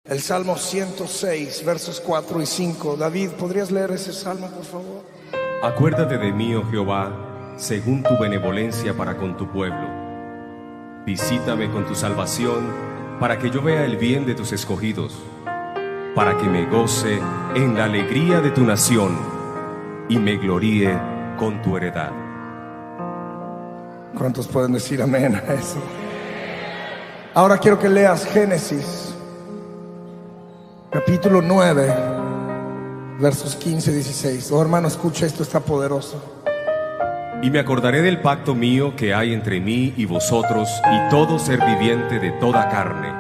El Salmo 106, versos 4 y 5. David, ¿podrías leer ese salmo, por favor? Acuérdate de mí, oh Jehová, según tu benevolencia para con tu pueblo. Visítame con tu salvación, para que yo vea el bien de tus escogidos, para que me goce en la alegría de tu nación y me gloríe con tu heredad. ¿Cuántos pueden decir amén a eso? Ahora quiero que leas Génesis, capítulo 9, versos 15 y 16. Oh hermano, escucha, esto está poderoso. Y me acordaré del pacto mío que hay entre mí y vosotros y todo ser viviente de toda carne.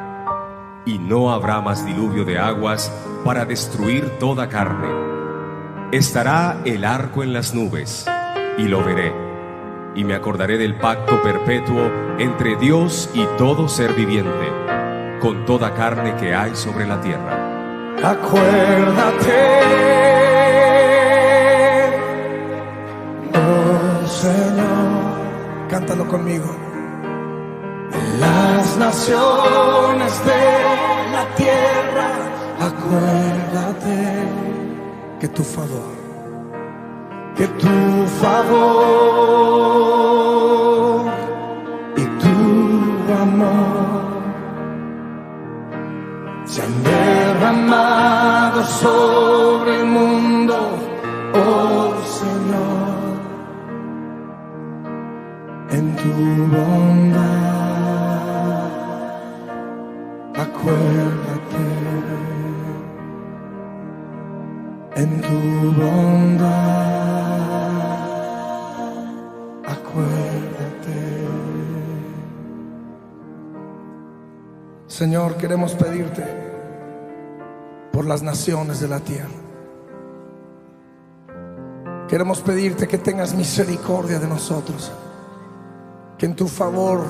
Y no habrá más diluvio de aguas para destruir toda carne. Estará el arco en las nubes, y lo veré. Y me acordaré del pacto perpetuo entre Dios y todo ser viviente, con toda carne que hay sobre la tierra. Acuérdate, oh Señor, cántalo conmigo. Las naciones de la tierra, acuérdate que tu favor y tu amor se han derramado sobre el mundo, oh Señor, en tu bondad. Acuérdate, en tu bondad, acuérdate. Señor, queremos pedirte por las naciones de la tierra. Queremos pedirte que tengas misericordia de nosotros, que en tu favor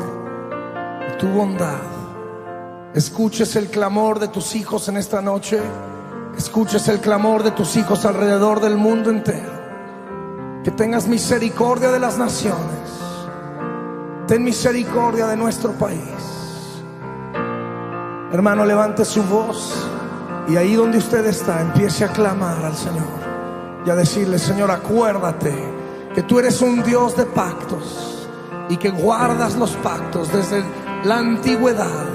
y tu bondad escuches el clamor de tus hijos en esta noche, escuches el clamor de tus hijos alrededor del mundo entero. Que tengas misericordia de las naciones, ten misericordia de nuestro país. Hermano, levante su voz y ahí donde usted está empiece a clamar al Señor y a decirle: Señor, acuérdate que tú eres un Dios de pactos y que guardas los pactos desde la antigüedad,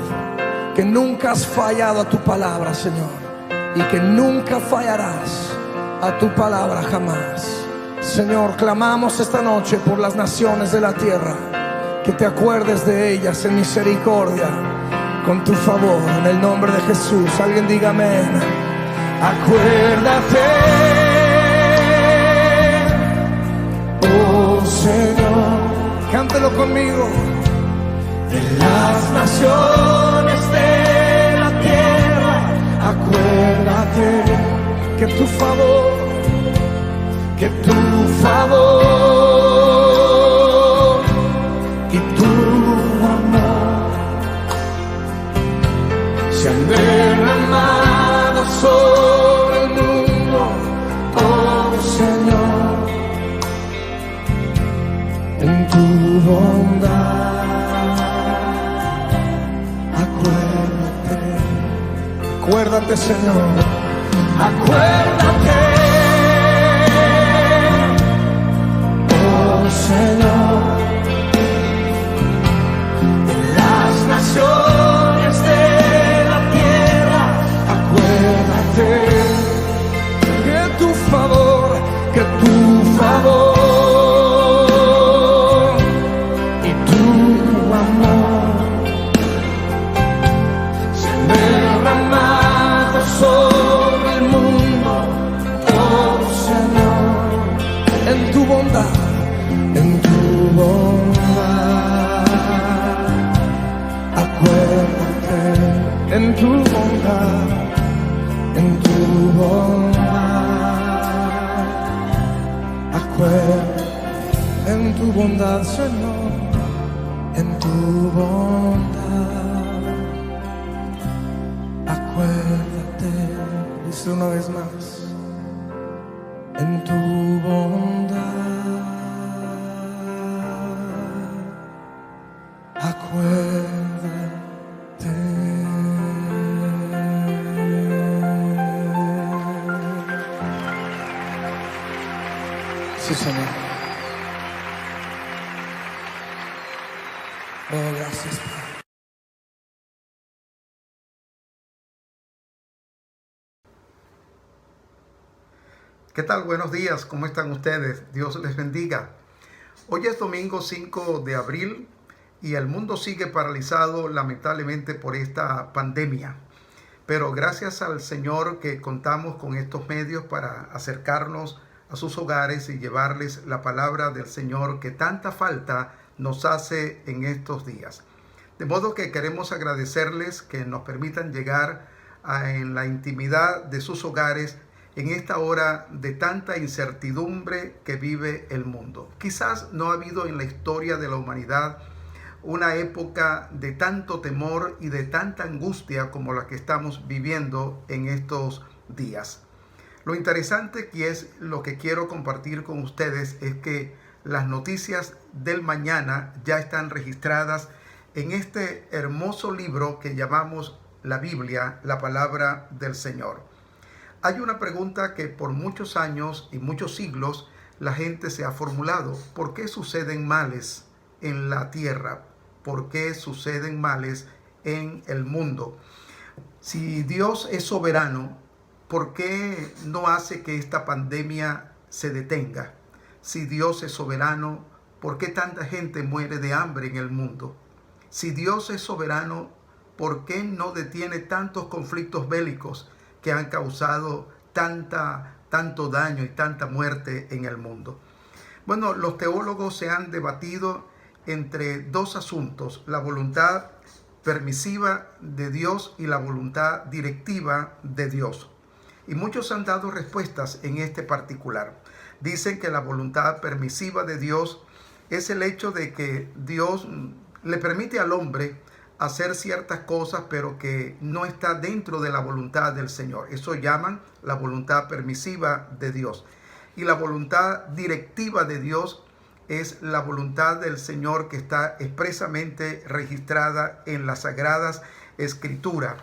que nunca has fallado a tu palabra, Señor, y que nunca fallarás a tu palabra jamás. Señor, clamamos esta noche por las naciones de la tierra, que te acuerdes de ellas en misericordia, con tu favor, en el nombre de Jesús. Alguien diga amén. Acuérdate, oh Señor, cántelo conmigo, de las naciones de la tierra. Acuérdate que tu favor y tu amor se han derramado sobre el mundo, oh Señor, en tu bondad. Acuérdate, Señor, acuérdate, Señor, de las naciones de la tierra. Acuérdate que tu favor y tu amor se han derramado sobre el mundo, oh Señor, en tu bondad. En tu bondad, acuérdate, en tu bondad, en tu bondad, acuérdate, en tu bondad, Señor, en tu bondad, acuérdate. Dice una vez más, en tu bondad. Acuérdate. Sí, Señor. Oh, gracias, Padre. ¿Qué tal? Buenos días, ¿cómo están ustedes? Dios les bendiga. Hoy es domingo 5 de abril y el mundo sigue paralizado lamentablemente por esta pandemia. Pero gracias al Señor que contamos con estos medios para acercarnos a sus hogares y llevarles la palabra del Señor que tanta falta nos hace en estos días. De modo que queremos agradecerles que nos permitan llegar en la intimidad de sus hogares en esta hora de tanta incertidumbre que vive el mundo. Quizás no ha habido en la historia de la humanidad una época de tanto temor y de tanta angustia como la que estamos viviendo en estos días. Lo interesante que es lo que quiero compartir con ustedes es que las noticias del mañana ya están registradas en este hermoso libro que llamamos la Biblia, la palabra del Señor. Hay una pregunta que por muchos años y muchos siglos la gente se ha formulado. ¿Por qué suceden males en la tierra? ¿Por qué suceden males en el mundo? Si Dios es soberano, ¿por qué no hace que esta pandemia se detenga? Si Dios es soberano, ¿por qué tanta gente muere de hambre en el mundo? Si Dios es soberano, ¿por qué no detiene tantos conflictos bélicos que han causado tanto daño y tanta muerte en el mundo? Bueno, los teólogos se han debatido entre dos asuntos: la voluntad permisiva de Dios y la voluntad directiva de Dios. Y muchos han dado respuestas en este particular. Dicen que la voluntad permisiva de Dios es el hecho de que Dios le permite al hombre hacer ciertas cosas, pero que no está dentro de la voluntad del Señor. Eso llaman la voluntad permisiva de Dios. Y la voluntad directiva de Dios es la voluntad del Señor que está expresamente registrada en las Sagradas Escrituras.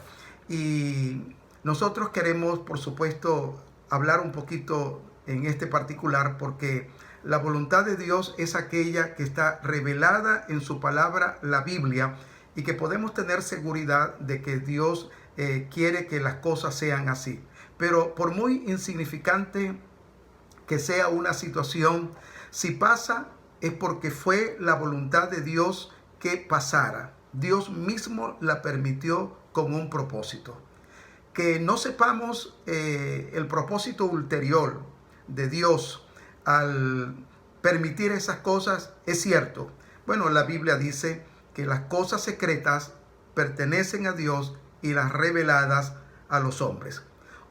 Y nosotros queremos, por supuesto, hablar un poquito en este particular porque la voluntad de Dios es aquella que está revelada en su palabra, la Biblia, y que podemos tener seguridad de que Dios quiere que las cosas sean así. Pero por muy insignificante que sea una situación, si pasa es porque fue la voluntad de Dios que pasara. Dios mismo la permitió con un propósito. Que no sepamos el propósito ulterior de Dios al permitir esas cosas es cierto. Bueno, la Biblia dice que las cosas secretas pertenecen a Dios y las reveladas a los hombres.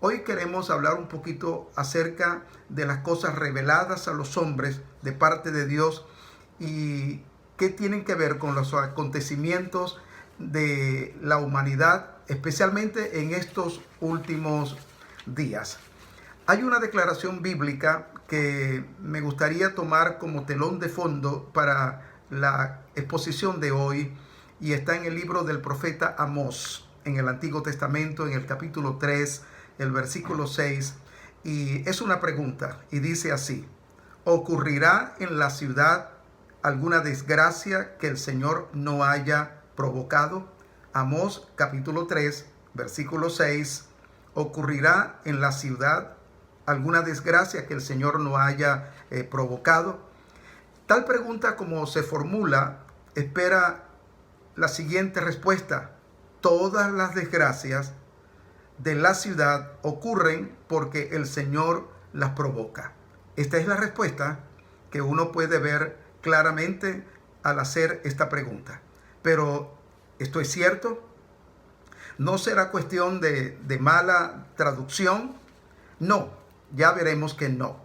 Hoy queremos hablar un poquito acerca de las cosas reveladas a los hombres de parte de Dios y qué tienen que ver con los acontecimientos de la humanidad, especialmente en estos últimos días. Hay una declaración bíblica que me gustaría tomar como telón de fondo para la exposición de hoy y está en el libro del profeta Amós, en el Antiguo Testamento, en el capítulo 3, el versículo 6, y es una pregunta y dice así: ¿ocurrirá en la ciudad alguna desgracia que el Señor no haya provocado? Amós capítulo 3, versículo 6, ¿ocurrirá en la ciudad alguna desgracia que el Señor no haya provocado? Tal pregunta como se formula espera la siguiente respuesta: todas las desgracias de la ciudad ocurren porque el Señor las provoca. Esta es la respuesta que uno puede ver claramente al hacer esta pregunta. Pero, ¿esto es cierto? ¿No será cuestión de mala traducción? No, ya veremos que no.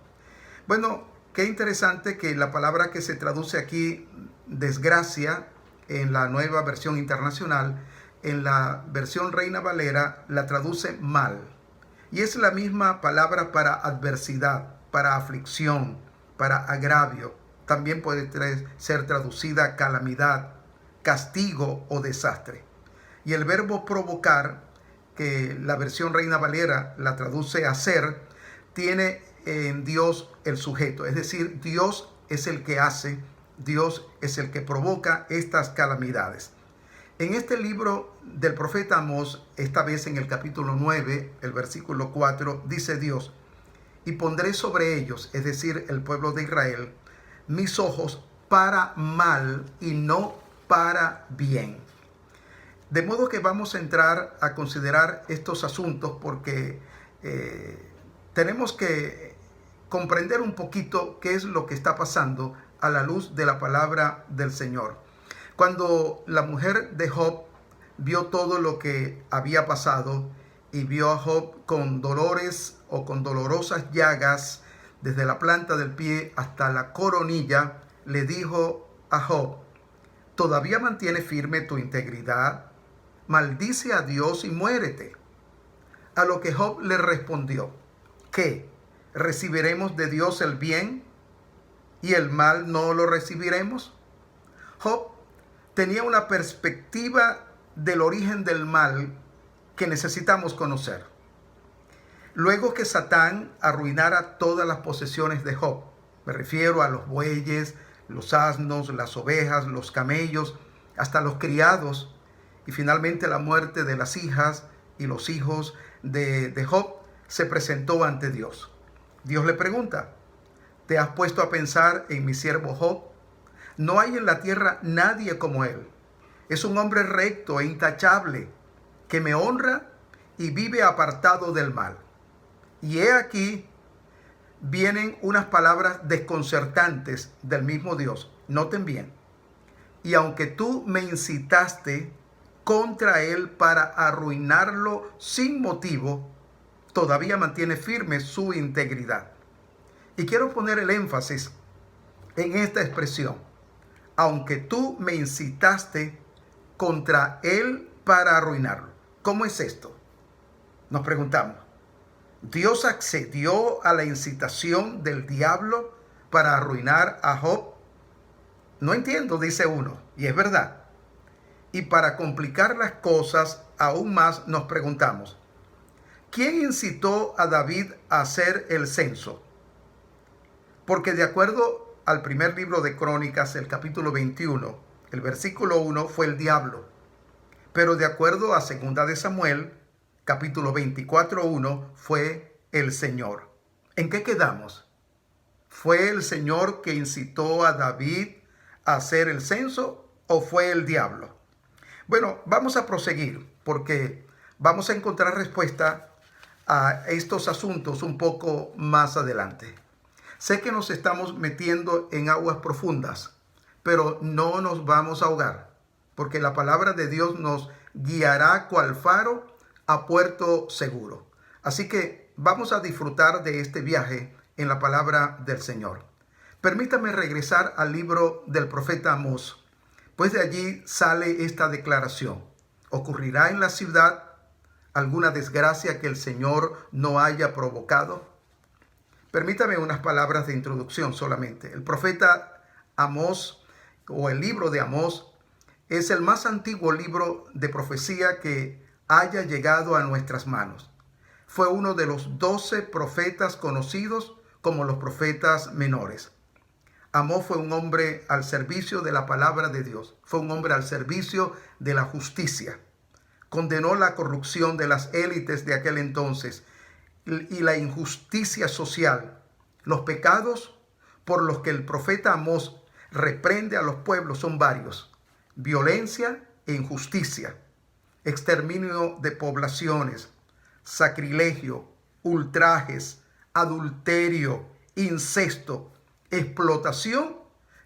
Bueno, qué interesante que la palabra que se traduce aquí, desgracia, en la Nueva Versión Internacional, en la versión Reina Valera, la traduce mal. Y es la misma palabra para adversidad, para aflicción, para agravio. También puede ser traducida calamidad, castigo o desastre. Y el verbo provocar, que la versión Reina Valera la traduce hacer, tiene en Dios el sujeto, es decir, Dios es el que hace, Dios es el que provoca estas calamidades. En este libro del profeta Amós, esta vez en el capítulo 9, el versículo 4, dice Dios: y pondré sobre ellos, es decir, el pueblo de Israel, mis ojos para mal y no para bien. De modo que vamos a entrar a considerar estos asuntos porque tenemos que comprender un poquito qué es lo que está pasando a la luz de la palabra del Señor. Cuando la mujer de Job vio todo lo que había pasado y vio a Job con dolores o con dolorosas llagas desde la planta del pie hasta la coronilla, le dijo a Job: ¿todavía mantiene firme tu integridad? Maldice a Dios y muérete. A lo que Job le respondió: ¿qué? ¿Recibiremos de Dios el bien y el mal no lo recibiremos? Job tenía una perspectiva del origen del mal que necesitamos conocer. Luego que Satán arruinara todas las posesiones de Job, me refiero a los bueyes, los asnos, las ovejas, los camellos, hasta los criados, y finalmente la muerte de las hijas y los hijos de Job, se presentó ante Dios. Dios le pregunta: ¿te has puesto a pensar en mi siervo Job? No hay en la tierra nadie como él. Es un hombre recto e intachable, que me honra y vive apartado del mal. Y he aquí, vienen unas palabras desconcertantes del mismo Dios. Noten bien: y aunque tú me incitaste contra él para arruinarlo sin motivo, todavía mantiene firme su integridad. Y quiero poner el énfasis en esta expresión: aunque tú me incitaste contra él para arruinarlo. ¿Cómo es esto? Nos preguntamos. ¿Dios accedió a la incitación del diablo para arruinar a Job? No entiendo, dice uno, y es verdad. Y para complicar las cosas aún más, nos preguntamos: ¿quién incitó a David a hacer el censo? Porque de acuerdo al primer libro de Crónicas, el capítulo 21, el versículo 1, fue el diablo. Pero de acuerdo a 2 de Samuel, capítulo 24:1, fue el Señor. ¿En qué quedamos? ¿Fue el Señor que incitó a David a hacer el censo o fue el diablo? Bueno, vamos a proseguir porque vamos a encontrar respuesta a estos asuntos un poco más adelante. Sé que nos estamos metiendo en aguas profundas, pero no nos vamos a ahogar, porque la palabra de Dios nos guiará cual faro a puerto seguro. Así que vamos a disfrutar de este viaje en la palabra del Señor. Permítame regresar al libro del profeta Amós, pues de allí sale esta declaración: ¿ocurrirá en la ciudad alguna desgracia que el Señor no haya provocado? Permítame unas palabras de introducción solamente. El profeta Amós, o el libro de Amós, es el más antiguo libro de profecía que haya llegado a nuestras manos. Fue uno de los 12 profetas conocidos como los profetas menores. Amós fue un hombre al servicio de la palabra de Dios. Fue un hombre al servicio de la justicia. Condenó la corrupción de las élites de aquel entonces y la injusticia social. Los pecados por los que el profeta Amós reprende a los pueblos son varios: violencia e injusticia, exterminio de poblaciones, sacrilegio, ultrajes, adulterio, incesto, explotación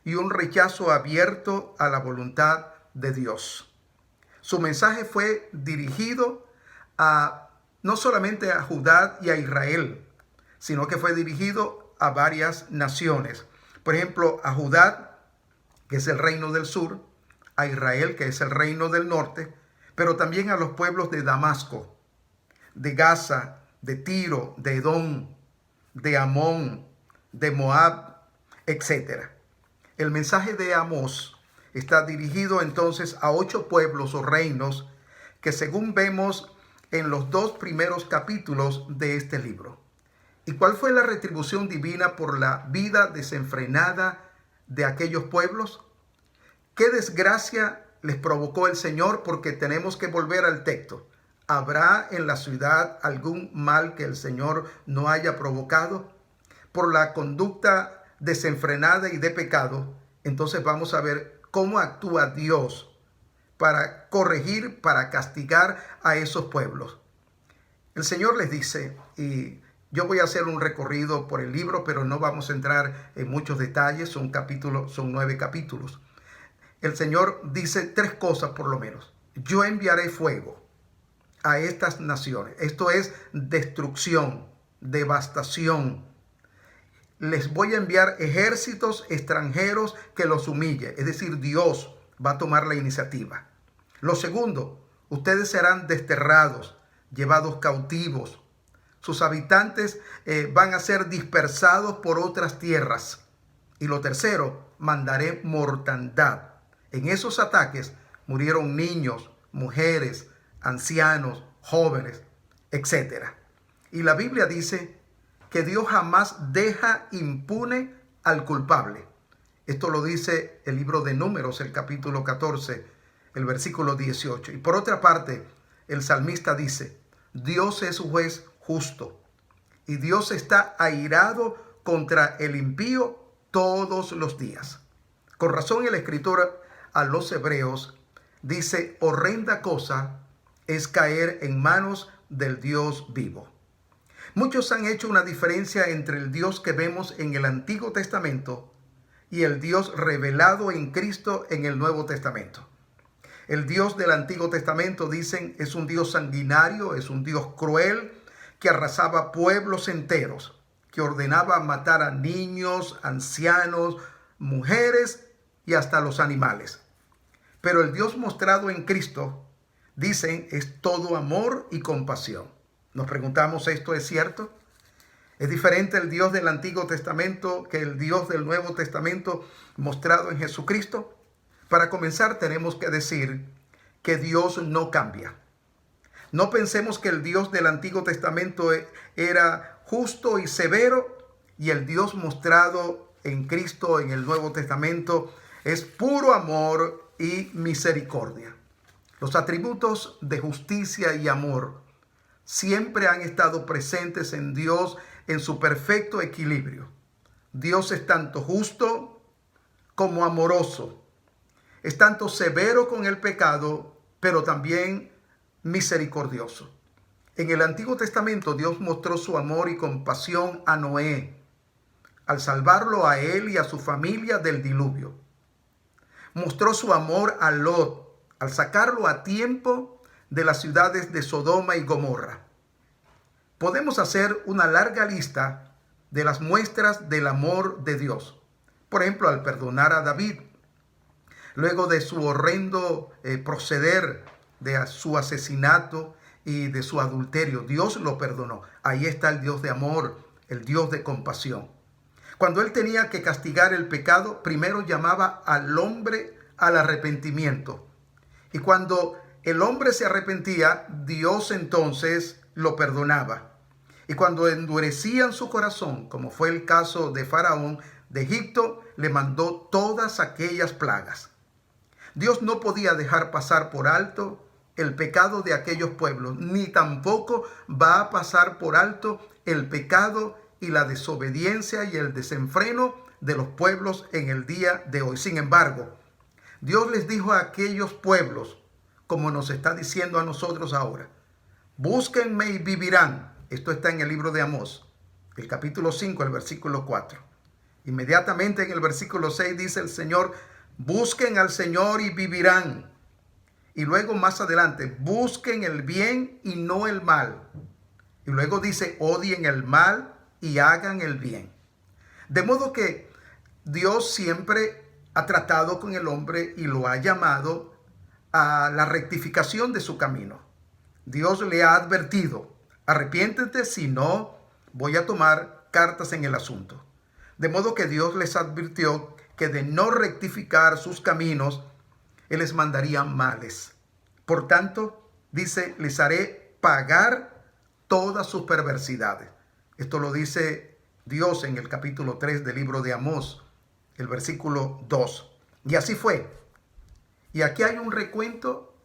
y un rechazo abierto a la voluntad de Dios. Su mensaje fue dirigido no solamente a Judá y a Israel, sino que fue dirigido a varias naciones. Por ejemplo, a Judá, que es el reino del sur, a Israel, que es el reino del norte, pero también a los pueblos de Damasco, de Gaza, de Tiro, de Edom, de Amón, de Moab, etc. El mensaje de Amós está dirigido entonces a 8 pueblos o reinos que, según vemos en los 2 primeros capítulos de este libro. ¿Y cuál fue la retribución divina por la vida desenfrenada de aquellos pueblos? ¿Qué desgracia les provocó el Señor? Porque tenemos que volver al texto. ¿Habrá en la ciudad algún mal que el Señor no haya provocado? Por la conducta desenfrenada y de pecado, entonces vamos a ver cómo actúa Dios para corregir, para castigar a esos pueblos. El Señor les dice, y yo voy a hacer un recorrido por el libro, pero no vamos a entrar en muchos detalles, son 9 capítulos. El Señor dice 3 cosas por lo menos. Yo enviaré fuego a estas naciones. Esto es destrucción, devastación. Les voy a enviar ejércitos extranjeros que los humille. Es decir, Dios va a tomar la iniciativa. Lo segundo, ustedes serán desterrados, llevados cautivos. Sus habitantes van a ser dispersados por otras tierras. Y lo tercero, mandaré mortandad. En esos ataques murieron niños, mujeres, ancianos, jóvenes, etc. Y la Biblia dice que Dios jamás deja impune al culpable. Esto lo dice el libro de Números, el capítulo 14, el versículo 18. Y por otra parte, el salmista dice, Dios es juez justo y Dios está airado contra el impío todos los días. Con razón el escritor a los hebreos dice, horrenda cosa es caer en manos del Dios vivo. Muchos han hecho una diferencia entre el Dios que vemos en el Antiguo Testamento y el Dios revelado en Cristo en el Nuevo Testamento. El Dios del Antiguo Testamento, dicen, es un Dios sanguinario, es un Dios cruel que arrasaba pueblos enteros, que ordenaba matar a niños, ancianos, mujeres y hasta los animales. Pero el Dios mostrado en Cristo, dicen, es todo amor y compasión. Nos preguntamos, ¿esto es cierto? ¿Es diferente el Dios del Antiguo Testamento que el Dios del Nuevo Testamento mostrado en Jesucristo? Para comenzar, tenemos que decir que Dios no cambia. No pensemos que el Dios del Antiguo Testamento era justo y severo y el Dios mostrado en Cristo en el Nuevo Testamento es puro amor y misericordia. Los atributos de justicia y amor siempre han estado presentes en Dios en su perfecto equilibrio. Dios es tanto justo como amoroso. Es tanto severo con el pecado, pero también misericordioso. En el Antiguo Testamento Dios mostró su amor y compasión a Noé, al salvarlo a él y a su familia del diluvio. Mostró su amor a Lot, al sacarlo a tiempo de las ciudades de Sodoma y Gomorra. Podemos hacer una larga lista de las muestras del amor de Dios. Por ejemplo, al perdonar a David, luego de su horrendo proceder, de su asesinato y de su adulterio, Dios lo perdonó. Ahí está el Dios de amor, el Dios de compasión. Cuando él tenía que castigar el pecado, primero llamaba al hombre al arrepentimiento. Y cuando el hombre se arrepentía, Dios entonces lo perdonaba. Y cuando endurecían su corazón, como fue el caso de Faraón de Egipto, le mandó todas aquellas plagas. Dios no podía dejar pasar por alto el pecado de aquellos pueblos, ni tampoco va a pasar por alto el pecado y la desobediencia y el desenfreno de los pueblos en el día de hoy. Sin embargo, Dios les dijo a aquellos pueblos, como nos está diciendo a nosotros ahora, búsquenme y vivirán. Esto está en el libro de Amós, el capítulo 5, el versículo 4. Inmediatamente en el versículo 6 dice el Señor, busquen al Señor y vivirán. Y luego más adelante, busquen el bien y no el mal. Y luego dice, odien el mal y hagan el bien. De modo que Dios siempre ha tratado con el hombre y lo ha llamado a la rectificación de su camino. Dios le ha advertido, arrepiéntete, si no, voy a tomar cartas en el asunto. De modo que Dios les advirtió que de no rectificar sus caminos, Él les mandaría males. Por tanto, dice, les haré pagar todas sus perversidades. Esto lo dice Dios en el capítulo 3 del libro de Amós, el versículo 2. Y así fue. Y aquí hay un recuento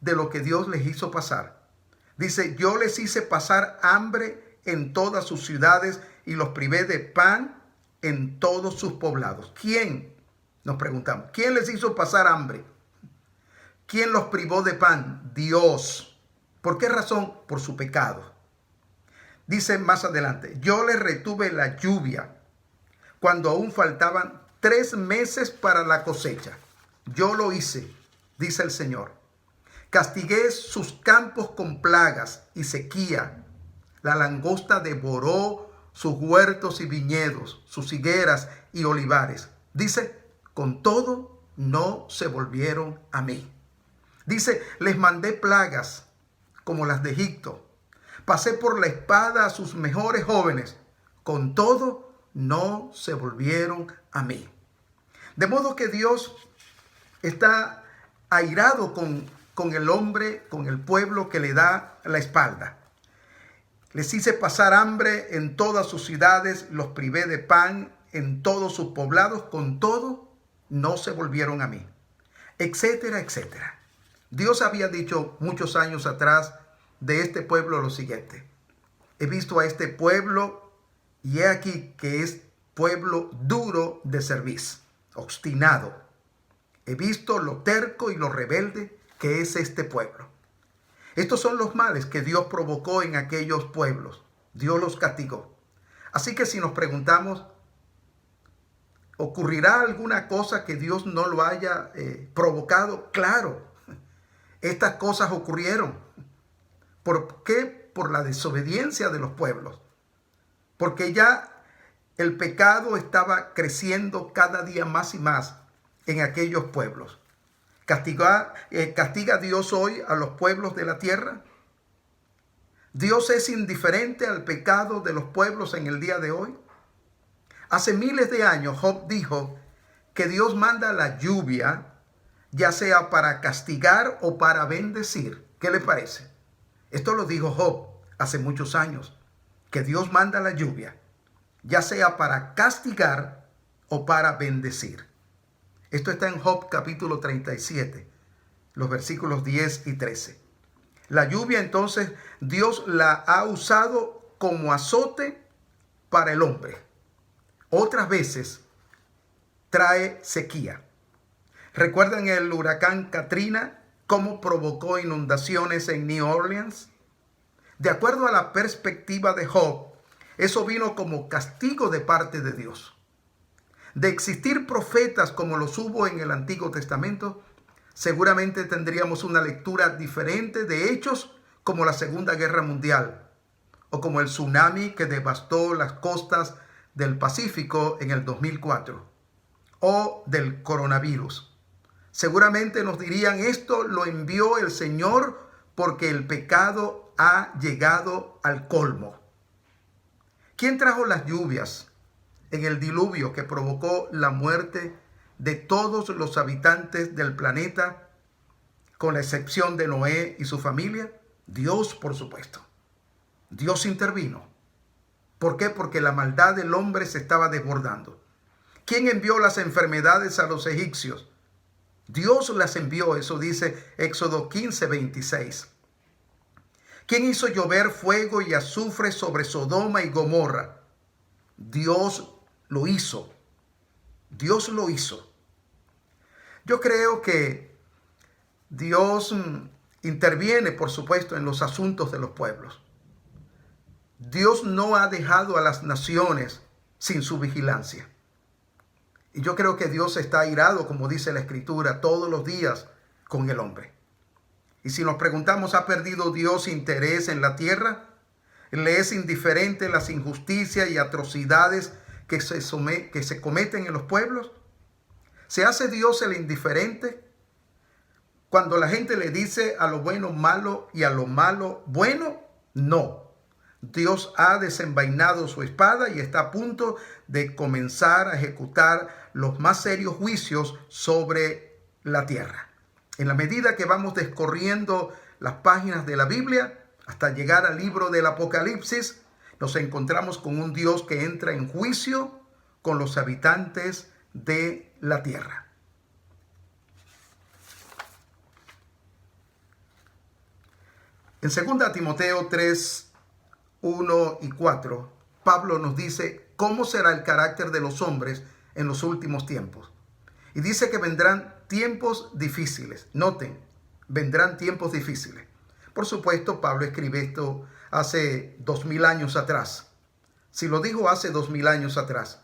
de lo que Dios les hizo pasar. Dice, yo les hice pasar hambre en todas sus ciudades y los privé de pan en todos sus poblados. ¿Quién? Nos preguntamos. ¿Quién les hizo pasar hambre? ¿Quién los privó de pan? Dios. ¿Por qué razón? Por su pecado. Dice más adelante, yo les retuve la lluvia cuando aún faltaban 3 meses para la cosecha. Yo lo hice, dice el Señor. Castigué sus campos con plagas y sequía. La langosta devoró sus huertos y viñedos, sus higueras y olivares. Dice, con todo no se volvieron a mí. Dice, les mandé plagas como las de Egipto. Pasé por la espada a sus mejores jóvenes. Con todo no se volvieron a mí. De modo que Dios está airado con el hombre, con el pueblo que le da la espalda. Les hice pasar hambre en todas sus ciudades, los privé de pan en todos sus poblados, con todo no se volvieron a mí, etcétera, etcétera. Dios había dicho muchos años atrás de este pueblo lo siguiente: he visto a este pueblo y he aquí que es pueblo duro de cerviz, obstinado. He visto lo terco y lo rebelde que es este pueblo. Estos son los males que Dios provocó en aquellos pueblos. Dios los castigó. Así que si nos preguntamos, ¿ocurrirá alguna cosa que Dios no lo haya provocado? Claro, estas cosas ocurrieron. ¿Por qué? Por la desobediencia de los pueblos. Porque ya el pecado estaba creciendo cada día más y más en aquellos pueblos. ¿Castiga Dios hoy a los pueblos de la tierra? ¿Dios es indiferente al pecado de los pueblos en el día de hoy? Hace miles de años Job dijo que Dios manda la lluvia, ya sea para castigar o para bendecir. ¿Qué le parece? Esto lo dijo Job hace muchos años, que Dios manda la lluvia, ya sea para castigar o para bendecir. Esto está en Job capítulo 37, los versículos 10 y 13. La lluvia entonces Dios la ha usado como azote para el hombre. Otras veces trae sequía. ¿Recuerdan el huracán Katrina? ¿Cómo provocó inundaciones en New Orleans? De acuerdo a la perspectiva de Job, eso vino como castigo de parte de Dios. De existir profetas como los hubo en el Antiguo Testamento, seguramente tendríamos una lectura diferente de hechos como la Segunda Guerra Mundial o como el tsunami que devastó las costas del Pacífico en el 2004 o del coronavirus. Seguramente nos dirían, esto lo envió el Señor porque el pecado ha llegado al colmo. ¿Quién trajo las lluvias en el diluvio que provocó la muerte de todos los habitantes del planeta, con la excepción de Noé y su familia? Dios, por supuesto. Dios intervino. ¿Por qué? Porque la maldad del hombre se estaba desbordando. ¿Quién envió las enfermedades a los egipcios? Dios las envió, eso dice Éxodo 15:26. ¿Quién hizo llover fuego y azufre sobre Sodoma y Gomorra? Dios lo hizo. Dios lo hizo. Yo creo que Dios interviene, por supuesto, en los asuntos de los pueblos. Dios no ha dejado a las naciones sin su vigilancia. Y yo creo que Dios está airado, como dice la Escritura, todos los días con el hombre. Y si nos preguntamos, ¿ha perdido Dios interés en la tierra? ¿Le es indiferente las injusticias y atrocidades que se cometen en los pueblos? ¿Se hace Dios el indiferente cuando la gente le dice a lo bueno malo y a lo malo bueno? No. Dios ha desenvainado su espada y está a punto de comenzar a ejecutar los más serios juicios sobre la tierra. En la medida que vamos descorriendo las páginas de la Biblia hasta llegar al libro del Apocalipsis, nos encontramos con un Dios que entra en juicio con los habitantes de la tierra. En 2 Timoteo 3, 1 y 4, Pablo nos dice cómo será el carácter de los hombres en los últimos tiempos. Y dice que vendrán tiempos difíciles. Noten, vendrán tiempos difíciles. Por supuesto, Pablo escribe esto hace 2000 años atrás. Si lo dijo hace 2000 años atrás,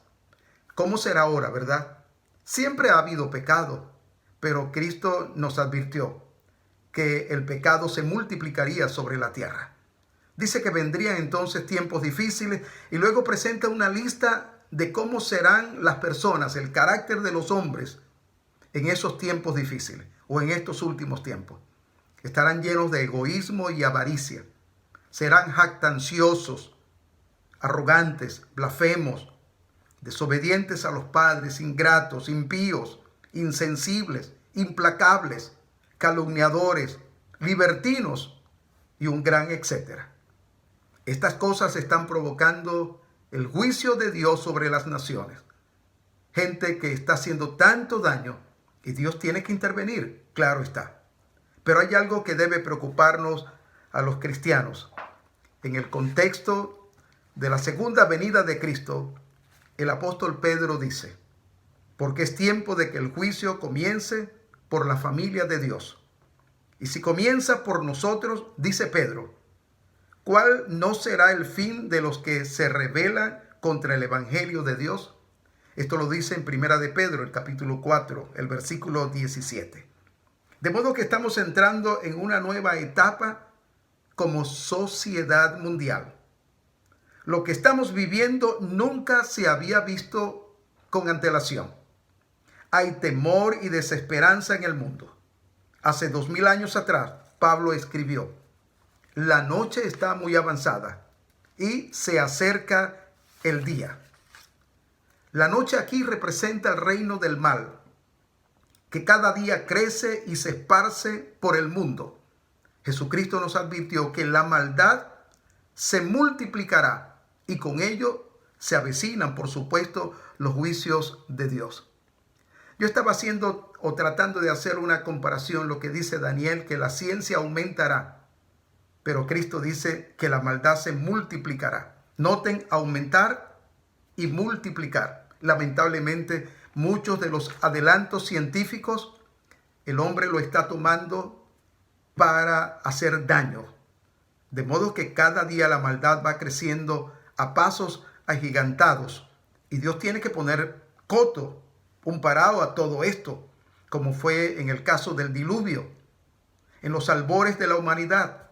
¿cómo será ahora, verdad? Siempre ha habido pecado, pero Cristo nos advirtió que el pecado se multiplicaría sobre la tierra. Dice que vendrían entonces tiempos difíciles y luego presenta una lista de cómo serán las personas, el carácter de los hombres en esos tiempos difíciles o en estos últimos tiempos. Estarán llenos de egoísmo y avaricia. Serán jactanciosos, arrogantes, blasfemos, desobedientes a los padres, ingratos, impíos, insensibles, implacables, calumniadores, libertinos y un gran etcétera. Estas cosas están provocando el juicio de Dios sobre las naciones. Gente que está haciendo tanto daño y Dios tiene que intervenir, claro está. Pero hay algo que debe preocuparnos a los cristianos. En el contexto de la segunda venida de Cristo, el apóstol Pedro dice, porque es tiempo de que el juicio comience por la familia de Dios. Y si comienza por nosotros, dice Pedro, ¿cuál no será el fin de los que se rebelan contra el evangelio de Dios? Esto lo dice en Primera de Pedro, el capítulo 4, el versículo 17. De modo que estamos entrando en una nueva etapa como sociedad mundial. Lo que estamos viviendo nunca se había visto con antelación. Hay temor y desesperanza en el mundo. Hace 2000 años atrás, Pablo escribió, la noche está muy avanzada y se acerca el día. La noche aquí representa el reino del mal, que cada día crece y se esparce por el mundo. Jesucristo nos advirtió que la maldad se multiplicará y con ello se avecinan, por supuesto, los juicios de Dios. Yo estaba haciendo o tratando de hacer una comparación, lo que dice Daniel, que la ciencia aumentará, pero Cristo dice que la maldad se multiplicará. Noten, aumentar y multiplicar. Lamentablemente, muchos de los adelantos científicos, el hombre lo está tomando para hacer daño. De modo que cada día la maldad va creciendo a pasos agigantados. Y Dios tiene que poner coto, un parado a todo esto, como fue en el caso del diluvio, en los albores de la humanidad.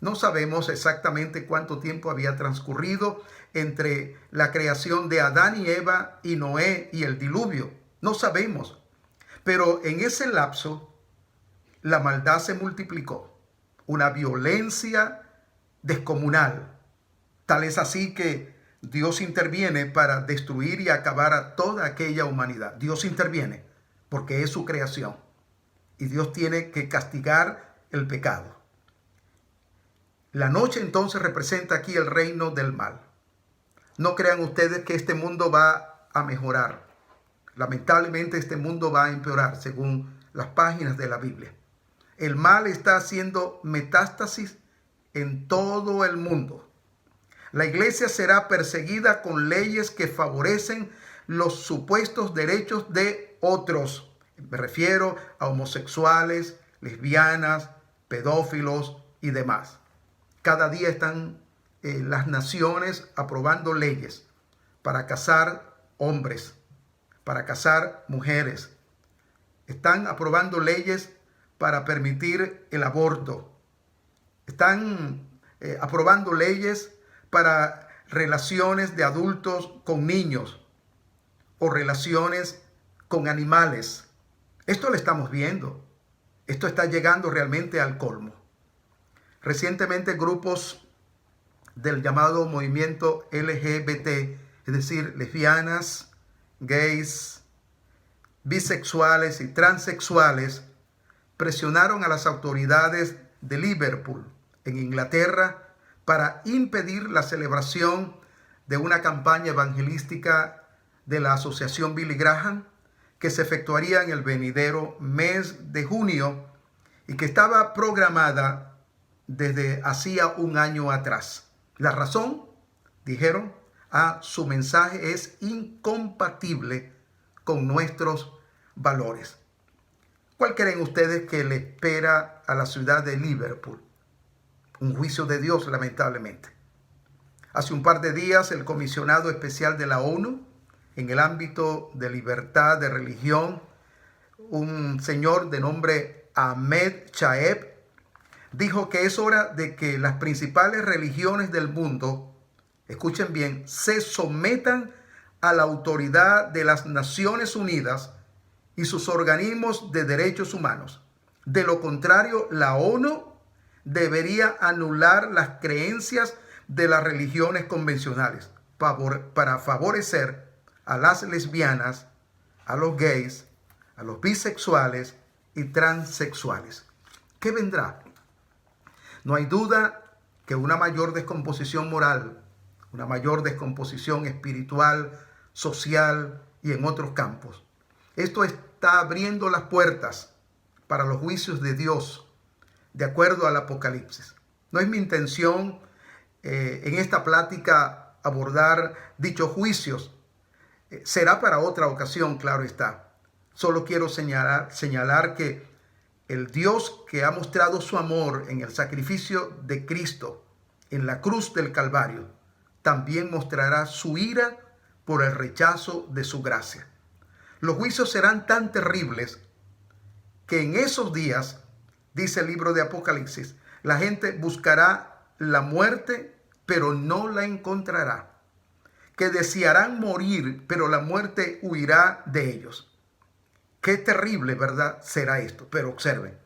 No sabemos exactamente cuánto tiempo había transcurrido entre la creación de Adán y Eva y Noé y el diluvio. No sabemos. Pero en ese lapso, la maldad se multiplicó. Una violencia descomunal. Tal es así que Dios interviene para destruir y acabar a toda aquella humanidad. Dios interviene porque es su creación. Y Dios tiene que castigar el pecado. La noche entonces representa aquí el reino del mal. No crean ustedes que este mundo va a mejorar. Lamentablemente este mundo va a empeorar según las páginas de la Biblia. El mal está haciendo metástasis en todo el mundo. La iglesia será perseguida con leyes que favorecen los supuestos derechos de otros. Me refiero a homosexuales, lesbianas, pedófilos y demás. Cada día están las naciones aprobando leyes para casar hombres, para casar mujeres. Están aprobando leyes para permitir el aborto. Están aprobando leyes para relaciones de adultos con niños o relaciones con animales. Esto lo estamos viendo. Esto está llegando realmente al colmo. Recientemente grupos del llamado movimiento LGBT, es decir, lesbianas, gays, bisexuales y transexuales, presionaron a las autoridades de Liverpool, en Inglaterra, para impedir la celebración de una campaña evangelística de la Asociación Billy Graham que se efectuaría en el venidero mes de junio y que estaba programada desde hacía un año atrás. La razón, dijeron, su mensaje es incompatible con nuestros valores. ¿Cuál creen ustedes que le espera a la ciudad de Liverpool? Un juicio de Dios, lamentablemente. Hace un par de días, el comisionado especial de la ONU en el ámbito de libertad de religión, un señor de nombre Ahmed Chaeb, dijo que es hora de que las principales religiones del mundo, escuchen bien, se sometan a la autoridad de las Naciones Unidas y sus organismos de derechos humanos. De lo contrario, la ONU debería anular las creencias de las religiones convencionales para favorecer a las lesbianas, a los gays, a los bisexuales y transexuales. ¿Qué vendrá? No hay duda que una mayor descomposición moral, una mayor descomposición espiritual, social y en otros campos. Esto está abriendo las puertas para los juicios de Dios, de acuerdo al Apocalipsis. No es mi intención en esta plática abordar dichos juicios. Será para otra ocasión, claro está. Solo quiero señalar que el Dios que ha mostrado su amor en el sacrificio de Cristo en la cruz del Calvario, también mostrará su ira por el rechazo de su gracia. Los juicios serán tan terribles que en esos días, dice el libro de Apocalipsis, la gente buscará la muerte, pero no la encontrará. Que desearán morir, pero la muerte huirá de ellos. Qué terrible, ¿verdad? Será esto. Pero observen.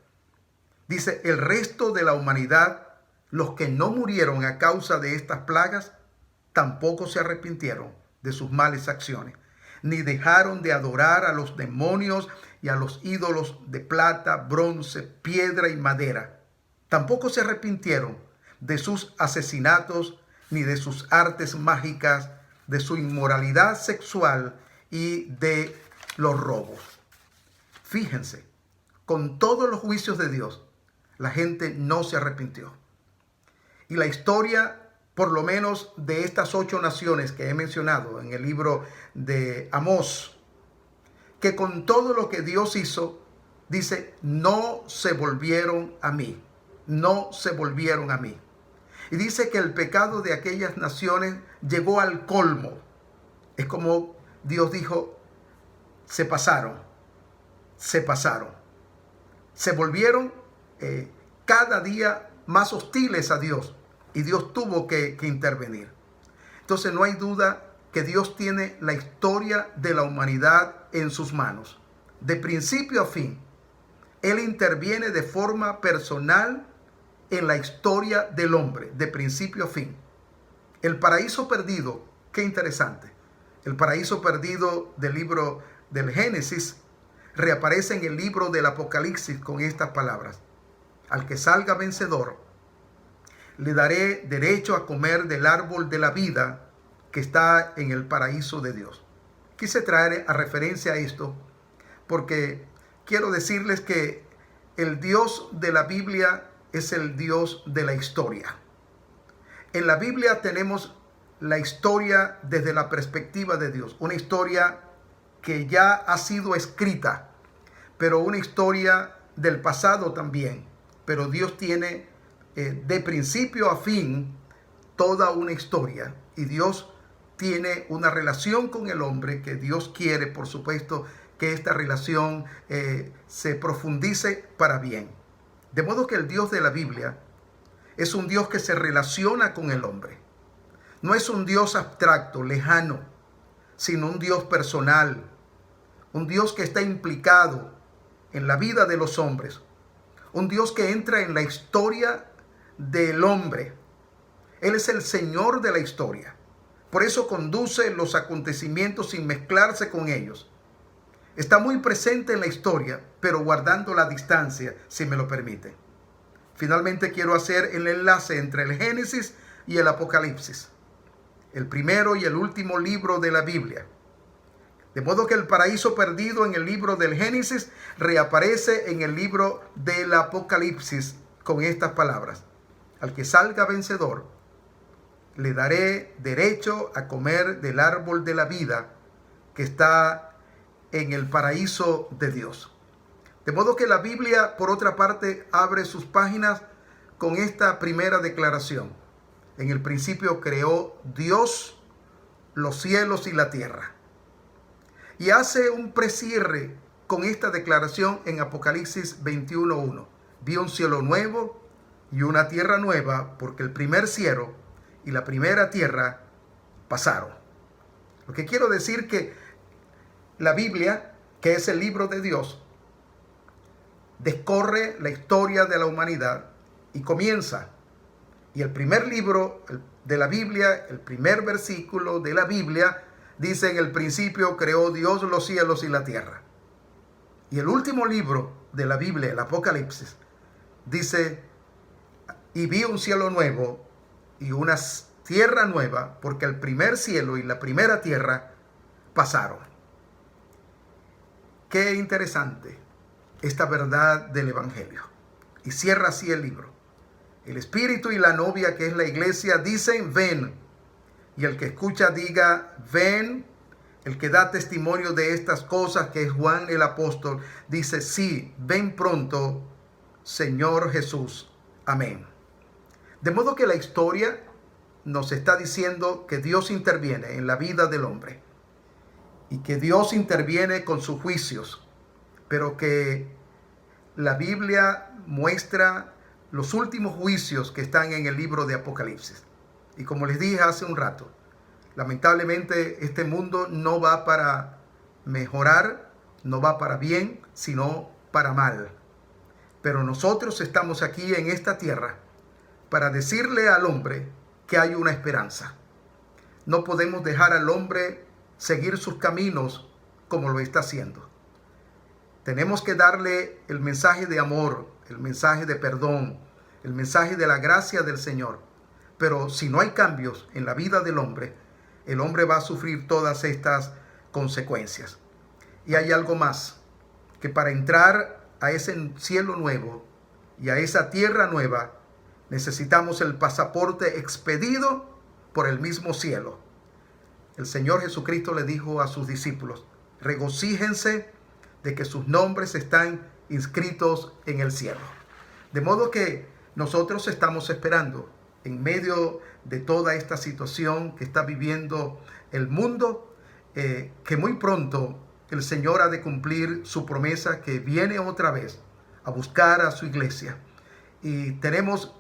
Dice, el resto de la humanidad, los que no murieron a causa de estas plagas, tampoco se arrepintieron de sus malas acciones, ni dejaron de adorar a los demonios y a los ídolos de plata, bronce, piedra y madera. Tampoco se arrepintieron de sus asesinatos, ni de sus artes mágicas, de su inmoralidad sexual y de los robos. Fíjense, con todos los juicios de Dios, la gente no se arrepintió. Y la historia, por lo menos de estas 8 naciones que he mencionado en el libro de Amós, que con todo lo que Dios hizo, dice, no se volvieron a mí, no se volvieron a mí. Y dice que el pecado de aquellas naciones llegó al colmo. Es como Dios dijo, se pasaron, se volvieron cada día más hostiles a Dios. Y Dios tuvo que intervenir. Entonces no hay duda que Dios tiene la historia de la humanidad en sus manos. De principio a fin, Él interviene de forma personal en la historia del hombre, de principio a fin. El paraíso perdido, qué interesante. El paraíso perdido del libro del Génesis reaparece en el libro del Apocalipsis con estas palabras. Al que salga vencedor, le daré derecho a comer del árbol de la vida que está en el paraíso de Dios. Quise traer a referencia a esto porque quiero decirles que el Dios de la Biblia es el Dios de la historia. En la Biblia tenemos la historia desde la perspectiva de Dios. Una historia que ya ha sido escrita, pero una historia del pasado también. Pero Dios tiene de principio a fin toda una historia. Y Dios tiene una relación con el hombre que Dios quiere, por supuesto, que esta relación se profundice para bien. De modo que el Dios de la Biblia es un Dios que se relaciona con el hombre. No es un Dios abstracto, lejano, sino un Dios personal. Un Dios que está implicado en la vida de los hombres. Un Dios que entra en la historia del hombre. Él es el Señor de la historia. Por eso conduce los acontecimientos sin mezclarse con ellos. Está muy presente en la historia, pero guardando la distancia, si me lo permite. Finalmente quiero hacer el enlace entre el Génesis y el Apocalipsis, el primero y el último libro de la Biblia. De modo que el paraíso perdido en el libro del Génesis reaparece en el libro del Apocalipsis con estas palabras: al que salga vencedor, le daré derecho a comer del árbol de la vida que está en el paraíso de Dios. De modo que la Biblia, por otra parte, abre sus páginas con esta primera declaración: en el principio creó Dios los cielos y la tierra. Y hace un precierre con esta declaración en Apocalipsis 21:1. Vi un cielo nuevo y una tierra nueva, porque el primer cielo y la primera tierra pasaron. Lo que quiero decir que la Biblia, que es el libro de Dios, descorre la historia de la humanidad y comienza. Y el primer libro de la Biblia, el primer versículo de la Biblia, dice: en el principio creó Dios los cielos y la tierra. Y el último libro de la Biblia, el Apocalipsis, dice: y vi un cielo nuevo y una tierra nueva, porque el primer cielo y la primera tierra pasaron. Qué interesante esta verdad del Evangelio. Y cierra así el libro: el Espíritu y la novia, que es la iglesia, dicen: ven. Y el que escucha diga: ven. El que da testimonio de estas cosas, que es Juan el apóstol, dice: sí, ven pronto, Señor Jesús. Amén. De modo que la historia nos está diciendo que Dios interviene en la vida del hombre y que Dios interviene con sus juicios, pero que la Biblia muestra los últimos juicios que están en el libro de Apocalipsis. Y como les dije hace un rato, lamentablemente este mundo no va para mejorar, no va para bien, sino para mal. Pero nosotros estamos aquí en esta tierra para decirle al hombre que hay una esperanza. No podemos dejar al hombre seguir sus caminos como lo está haciendo. Tenemos que darle el mensaje de amor, el mensaje de perdón, el mensaje de la gracia del Señor. Pero si no hay cambios en la vida del hombre, el hombre va a sufrir todas estas consecuencias. Y hay algo más, que para entrar a ese cielo nuevo y a esa tierra nueva, necesitamos el pasaporte expedido por el mismo cielo. El Señor Jesucristo le dijo a sus discípulos: regocíjense de que sus nombres están inscritos en el cielo. De modo que nosotros estamos esperando, en medio de toda esta situación que está viviendo el mundo, que muy pronto el Señor ha de cumplir su promesa, que viene otra vez a buscar a su iglesia. Y tenemos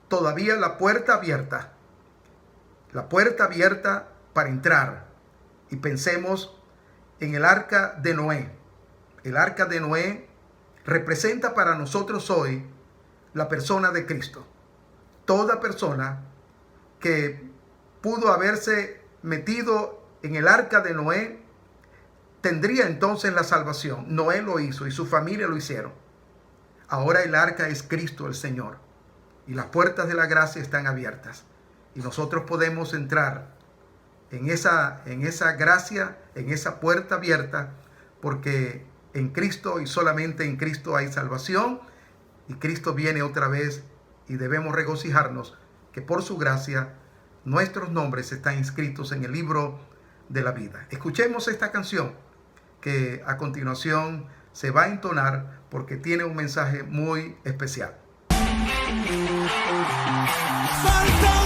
todavía la puerta abierta para entrar. Y pensemos en el arca de Noé. El arca de Noé representa para nosotros hoy la persona de Cristo. Toda persona que pudo haberse metido en el arca de Noé tendría entonces la salvación. Noé lo hizo y su familia lo hicieron. Ahora el arca es Cristo el Señor. Y las puertas de la gracia están abiertas. Y nosotros podemos entrar en esa gracia, en esa puerta abierta, porque en Cristo y solamente en Cristo hay salvación. Y Cristo viene otra vez y debemos regocijarnos que por su gracia nuestros nombres están inscritos en el libro de la vida. Escuchemos esta canción que a continuación se va a entonar porque tiene un mensaje muy especial. ¡Salta!